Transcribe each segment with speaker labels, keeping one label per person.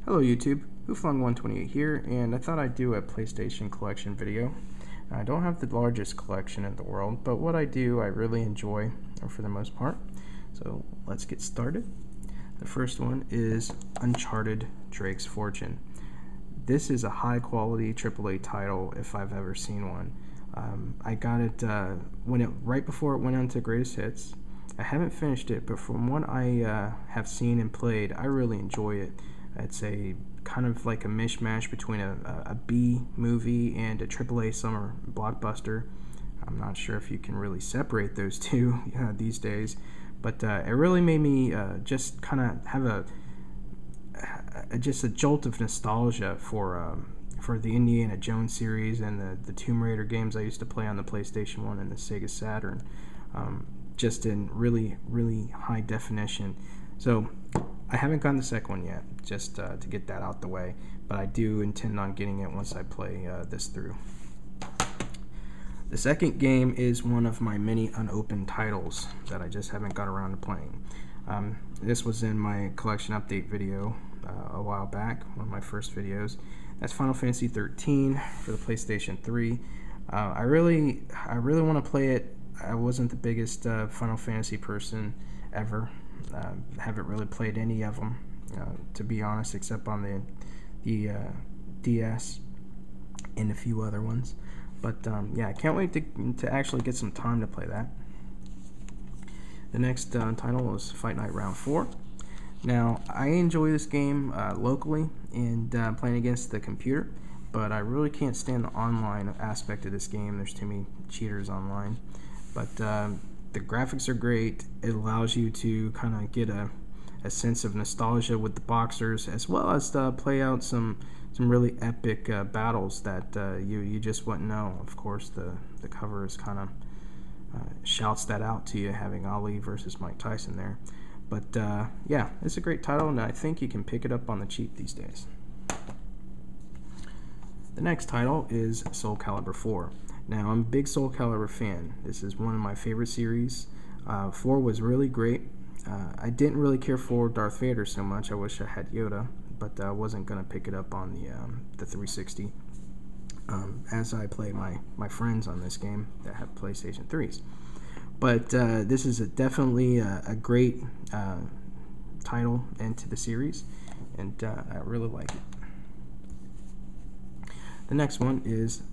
Speaker 1: Hello YouTube, Hooflong128 here, and I thought I'd do a PlayStation collection video. I don't have the largest collection in the world, but what I do I really enjoy for the most part. So let's get started. The first one is Uncharted's Fortune. This is a high quality AAA title if I've ever seen one. I got it right before it went on to Greatest Hits. I haven't finished it, but from what I have seen and played, I really enjoy it. It's a kind of like a mishmash between a B movie and a AAA summer blockbuster. I'm not sure if you can really separate those two these days, but it really made me just kind of have just a jolt of nostalgia for the Indiana Jones series and the Tomb Raider games I used to play on the PlayStation 1 and the Sega Saturn, just in really, really high definition. So I haven't gotten the second one yet, just to get that out the way, but I do intend on getting it once I play this through. The second game is one of my many unopened titles that I just haven't got around to playing. This was in my collection update video a while back, one of my first videos. That's Final Fantasy XIII for the PlayStation 3. I really want to play it. I wasn't the biggest Final Fantasy person ever. Haven't really played any of them, to be honest, except on the DS and a few other ones. But yeah, I can't wait to actually get some time to play that. The next title is Fight Night Round 4. Now, I enjoy this game locally and playing against the computer, but I really can't stand the online aspect of this game. There's too many cheaters online. But the graphics are great. It allows you to kind of get a sense of nostalgia with the boxers, as well as play out some really epic battles that you just wouldn't know. Of course, the cover is kind of shouts that out to you, having Ali versus Mike Tyson there. But yeah, it's a great title, and I think you can pick it up on the cheap these days. The next title is Soulcalibur IV. Now, I'm a big Soulcalibur fan. This is one of my favorite series. 4 was really great. I didn't really care for Darth Vader so much. I wish I had Yoda, but I wasn't going to pick it up on the 360 as I play my friends on this game that have PlayStation 3s. But this is definitely a great title into the series, and I really like it. The next one is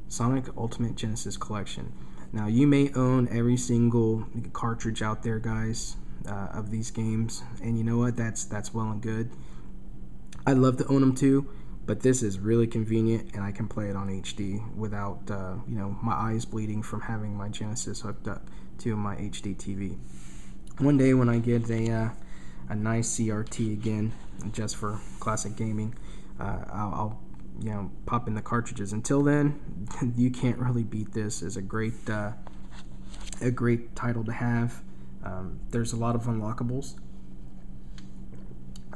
Speaker 1: Sonic Ultimate Genesis Collection. Now, you may own every single cartridge out there, guys, of these games, and you know what? That's well and good. I'd love to own them too, but this is really convenient, and I can play it on HD without my eyes bleeding from having my Genesis hooked up to my HD TV. One day when I get a nice CRT again, just for classic gaming, I'll pop in the cartridges. Until then, you can't really beat this. It's a great title to have. There's a lot of unlockables.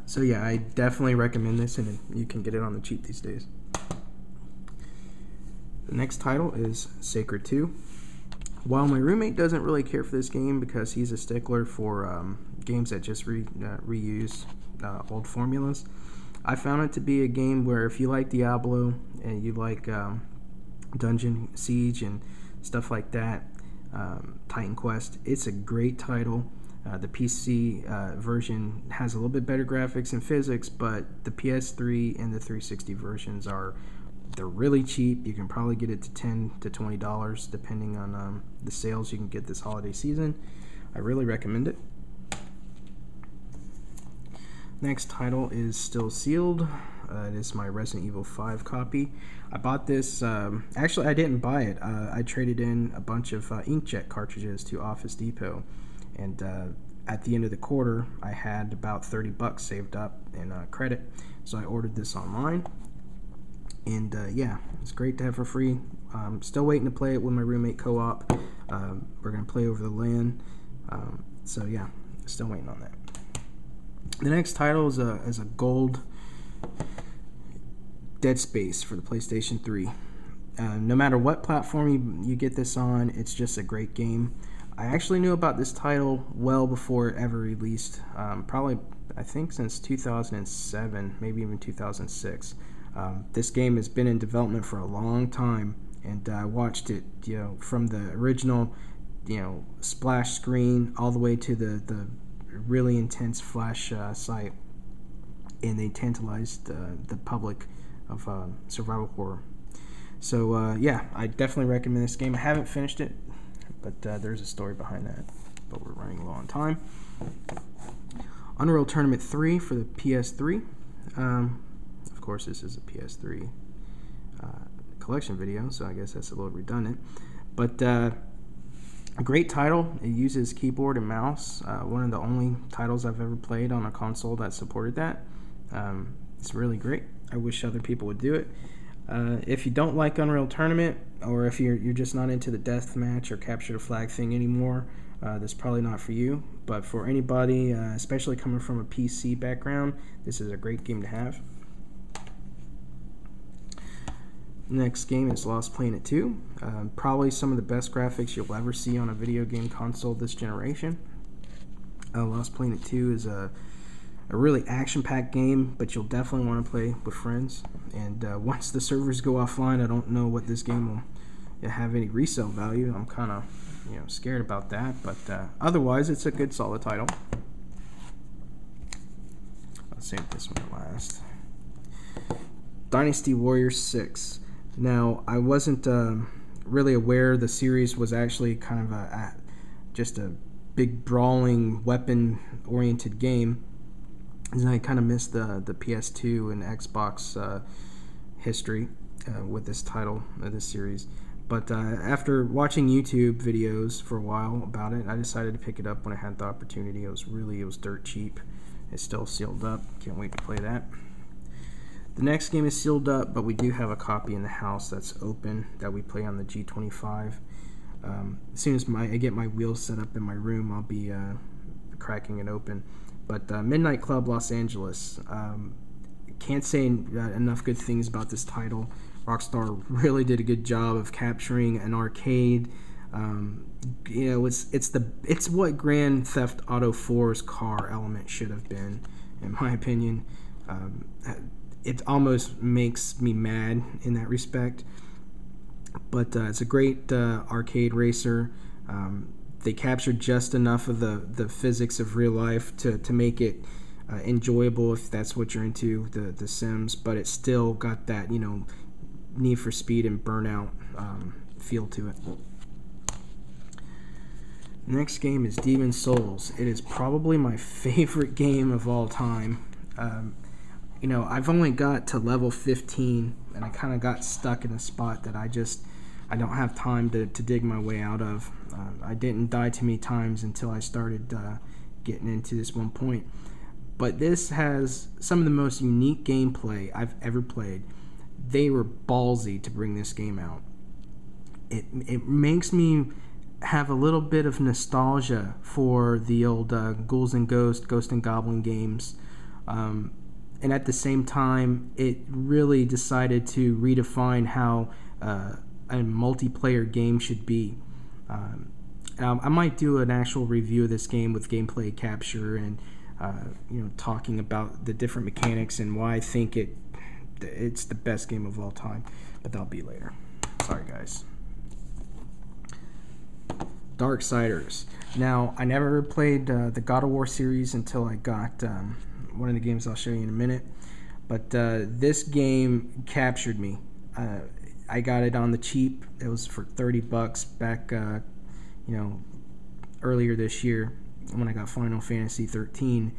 Speaker 1: So yeah, I definitely recommend this, and you can get it on the cheap these days. The next title is Sacred 2. While my roommate doesn't really care for this game because he's a stickler for games that just reuse old formulas, I found it to be a game where if you like Diablo and you like Dungeon Siege and stuff like that, Titan Quest, it's a great title. The PC version has a little bit better graphics and physics, but the PS3 and the 360 versions they're really cheap. You can probably get it to $10 to $20 depending on the sales you can get this holiday season. I really recommend it. Next title is Still Sealed. It is my Resident Evil 5 copy. I bought this, actually I didn't buy it. I traded in a bunch of inkjet cartridges to Office Depot, and at the end of the quarter I had about $30 saved up in credit, so I ordered this online, and yeah, it's great to have for free. I'm still waiting to play it with my roommate co-op. We're going to play over the LAN, so yeah, still waiting on that. The next title is a gold Dead Space for the PlayStation 3. No matter what platform you get this on, it's just a great game. I actually knew about this title well before it ever released, probably I think since 2007, maybe even 2006. This game has been in development for a long time, and I watched it, from the original, splash screen all the way to the really intense flash sight, and they tantalized the public of survival horror. So yeah, I definitely recommend this game. I haven't finished it, but there's a story behind that. But we're running low on time. Unreal Tournament 3 for the PS3. Of course, this is a PS3 collection video, so I guess that's a little redundant. But a great title. It uses keyboard and mouse. One of the only titles I've ever played on a console that supported that. It's really great. I wish other people would do it. If you don't like Unreal Tournament, or if you're just not into the deathmatch or capture the flag thing anymore, that's probably not for you. But for anybody, especially coming from a PC background, this is a great game to have. Next game is Lost Planet 2. Probably some of the best graphics you'll ever see on a video game console this generation. Lost Planet 2 is a really action-packed game, but you'll definitely want to play with friends. And once the servers go offline, I don't know what this game will have any resale value. I'm kind of scared about that, but otherwise it's a good solid title. I'll save this one last. Dynasty Warriors 6. Now, I wasn't really aware the series was actually kind of just a big brawling weapon-oriented game. And I kind of missed the PS2 and Xbox history with this title of this series. But after watching YouTube videos for a while about it, I decided to pick it up when I had the opportunity. It was dirt cheap. It's still sealed up. Can't wait to play that. The next game is sealed up, but we do have a copy in the house that's open that we play on the G25. As soon as I get my wheels set up in my room, I'll be cracking it open. But Midnight Club Los Angeles. Can't say enough good things about this title. Rockstar really did a good job of capturing an arcade. It's what Grand Theft Auto 4's car element should have been, in my opinion. It almost makes me mad in that respect. But it's a great arcade racer. They captured just enough of the physics of real life to make it enjoyable if that's what you're into, the Sims, but it still got that Need for Speed and Burnout feel to it. Next game is Demon's Souls. It is probably my favorite game of all time. I've only got to level 15, and I kind of got stuck in a spot that I don't have time to dig my way out of. I didn't die too many times until I started getting into this one point. But this has some of the most unique gameplay I've ever played. They were ballsy to bring this game out. It makes me have a little bit of nostalgia for the old Ghouls and Ghosts, Ghost and Goblin games. And at the same time, it really decided to redefine how a multiplayer game should be. I might do an actual review of this game with gameplay capture and talking about the different mechanics and why I think it's the best game of all time, but that'll be later. Sorry, guys. Darksiders. Now, I never played the God of War series until I got one of the games I'll show you in a minute, but this game captured me. I got it on the cheap. It was for $30 back, earlier this year when I got Final Fantasy 13.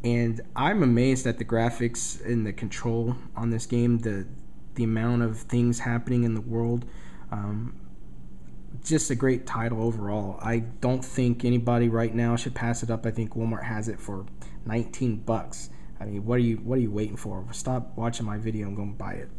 Speaker 1: And I'm amazed at the graphics and the control on this game, the amount of things happening in the world. Just a great title overall. I don't think anybody right now should pass it up. I think Walmart has it for $19. I mean, what are you waiting for? Stop watching my video and go and buy it.